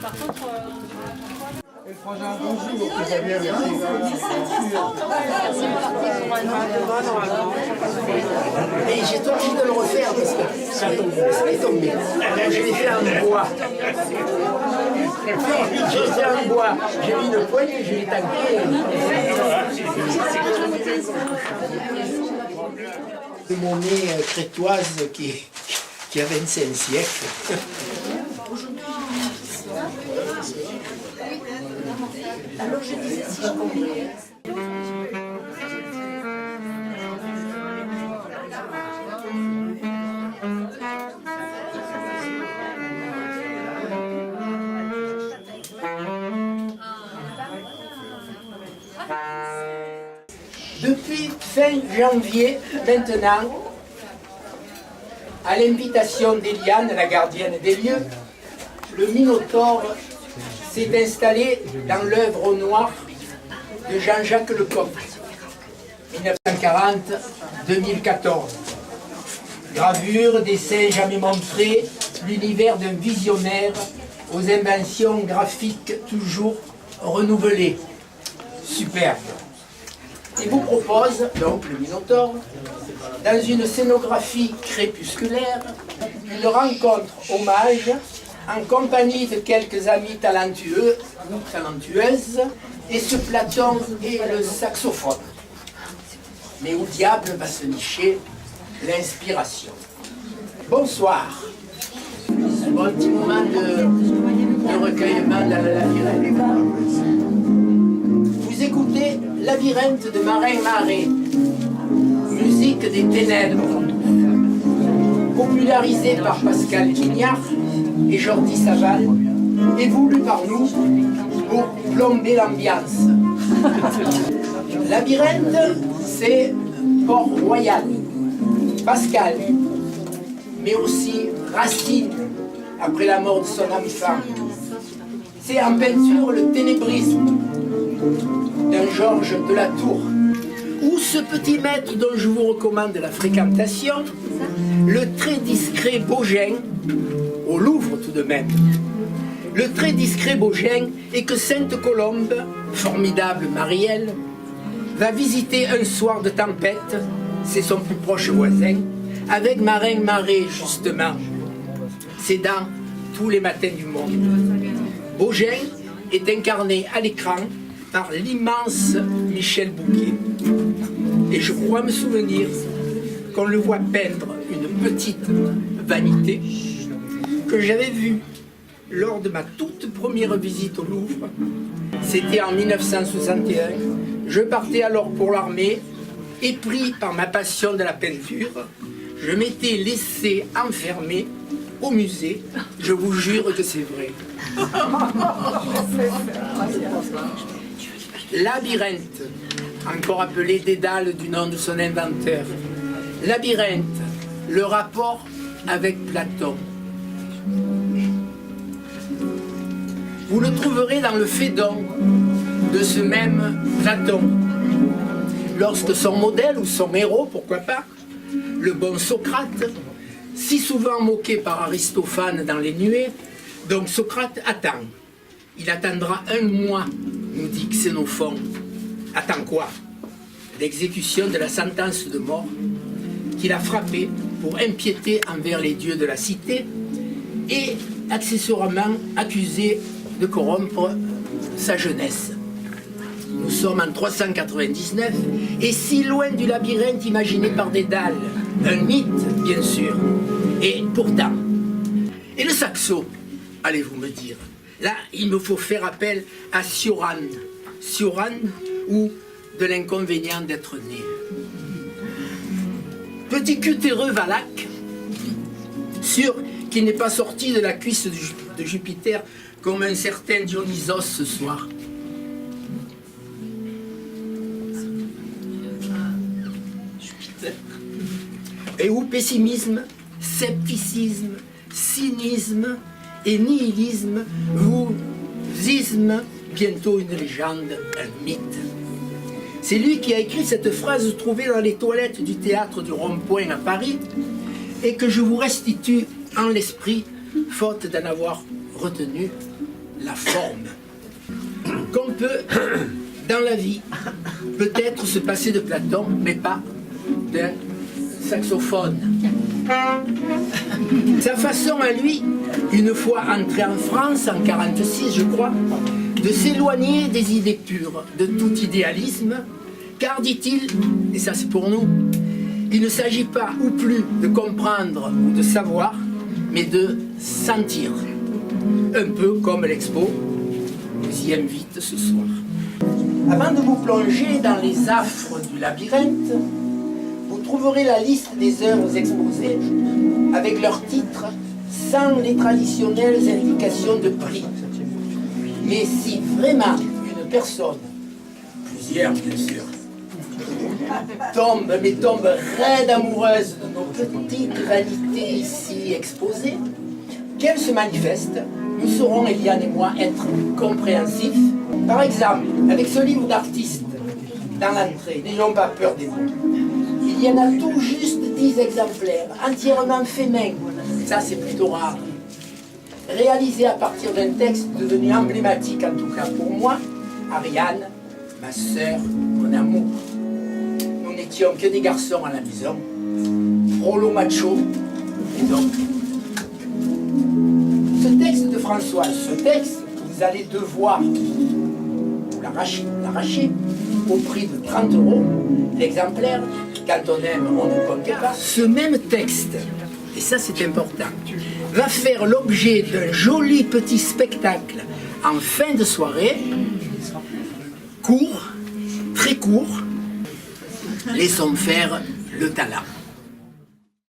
Par contre, et j'ai envie de le refaire parce que ça est tombé. Je l'ai fait en bois. J'ai fait en bois. J'ai mis une poignée, je l'ai tanké. Une monnaie crétoise qui a 25 siècles. Alors je disais si je comprenais. Depuis fin janvier, maintenant, à l'invitation d'Eliane, la gardienne des lieux, le Minotaure s'est installé dans l'œuvre au noir de Jean-Jacques Lecoq, 1940-2014. Gravure, dessin jamais montré, l'univers d'un visionnaire aux inventions graphiques toujours renouvelées. Superbe. Il vous propose, donc le Minotaure, dans une scénographie crépusculaire, une rencontre hommage en compagnie de quelques amis talentueux ou talentueuses, et ce Platon et le saxophone. Mais où diable va se nicher l'inspiration? Bonsoir. Un bon petit moment de recueillement dans le labyrinthe. Vous écoutez Labyrinthe de Marin-Marais, musique des ténèbres, popularisée par Pascal Quignard et Jordi Savall, et voulu par nous pour plomber l'ambiance. Labyrinthe, c'est Port-Royal, Pascal, mais aussi Racine, après la mort de son enfant. C'est en peinture le ténébrisme d'un Georges de la Tour, ou ce petit maître dont je vous recommande la fréquentation, le très discret Baugin, au Louvre tout de même. Le très discret Baugin est que Sainte-Colombe, formidable Marielle, va visiter un soir de tempête, c'est son plus proche voisin, avec Marin-Marais justement. C'est dans Tous les matins du monde. Baugin est incarné à l'écran par l'immense Michel Bouquet. Et je crois me souvenir qu'on le voit peindre une petite vanité que j'avais vue lors de ma toute première visite au Louvre. C'était en 1961. Je partais alors pour l'armée et pris par ma passion de la peinture, je m'étais laissé enfermer au musée. Je vous jure que c'est vrai. Labyrinthe, encore appelé Dédale du nom de son inventeur. Labyrinthe, le rapport avec Platon. Vous le trouverez dans le Phédon de ce même Platon. Lorsque son modèle ou son héros, pourquoi pas, le bon Socrate, si souvent moqué par Aristophane dans les Nuées, donc Socrate attend. Il attendra 1 mois, nous dit Xénophon. Attends quoi? L'exécution de la sentence de mort qu'il a frappée pour impiété envers les dieux de la cité et accessoirement accusé de corrompre sa jeunesse. Nous sommes en 399 et si loin du labyrinthe imaginé par Dédale, un mythe bien sûr, et pourtant. Et le saxo, allez-vous me dire? Là, il me faut faire appel à Cioran. Cioran ou de l'inconvénient d'être né. Petit cutéreux Valaque, sûr qu'il n'est pas sorti de la cuisse de Jupiter comme un certain Dionysos ce soir. Et où pessimisme, scepticisme, cynisme et nihilisme vous isme bientôt une légende, un mythe. C'est lui qui a écrit cette phrase trouvée dans les toilettes du théâtre du Rond-Point à Paris et que je vous restitue en l'esprit, faute d'en avoir retenu la forme. Qu'on peut, dans la vie, peut-être se passer de Platon, mais pas d'un saxophone. Sa façon à lui, une fois entré en France, en 1946 je crois, de s'éloigner des idées pures, de tout idéalisme, car dit-il, et ça c'est pour nous, il ne s'agit pas ou plus de comprendre ou de savoir, mais de sentir. Un peu comme l'expo nous y invite ce soir. Avant de vous plonger dans les affres du labyrinthe, vous trouverez la liste des œuvres exposées avec leurs titres sans les traditionnelles indications de prix. Mais si vraiment une personne, plusieurs bien sûr, tombe raide amoureuse de nos petites vanités ici exposées, qu'elle se manifeste, nous saurons, Eliane et moi, être compréhensifs. Par exemple, avec ce livre d'artiste, dans l'entrée, n'ayons pas peur des mots. Il y en a tout juste 10 exemplaires, entièrement faits main. Ça, c'est plutôt rare. Réalisé à partir d'un texte devenu emblématique, en tout cas pour moi, Ariane, ma sœur, mon amour. Nous n'étions que des garçons à la maison, prolo macho, et donc. Ce texte de Françoise, ce texte, vous allez devoir l'arracher au prix de 30 € l'exemplaire. Quand on aime, on ne compte pas. Ce même texte, et ça c'est important, va faire l'objet d'un joli petit spectacle en fin de soirée, court, très court. Laissons faire le talent.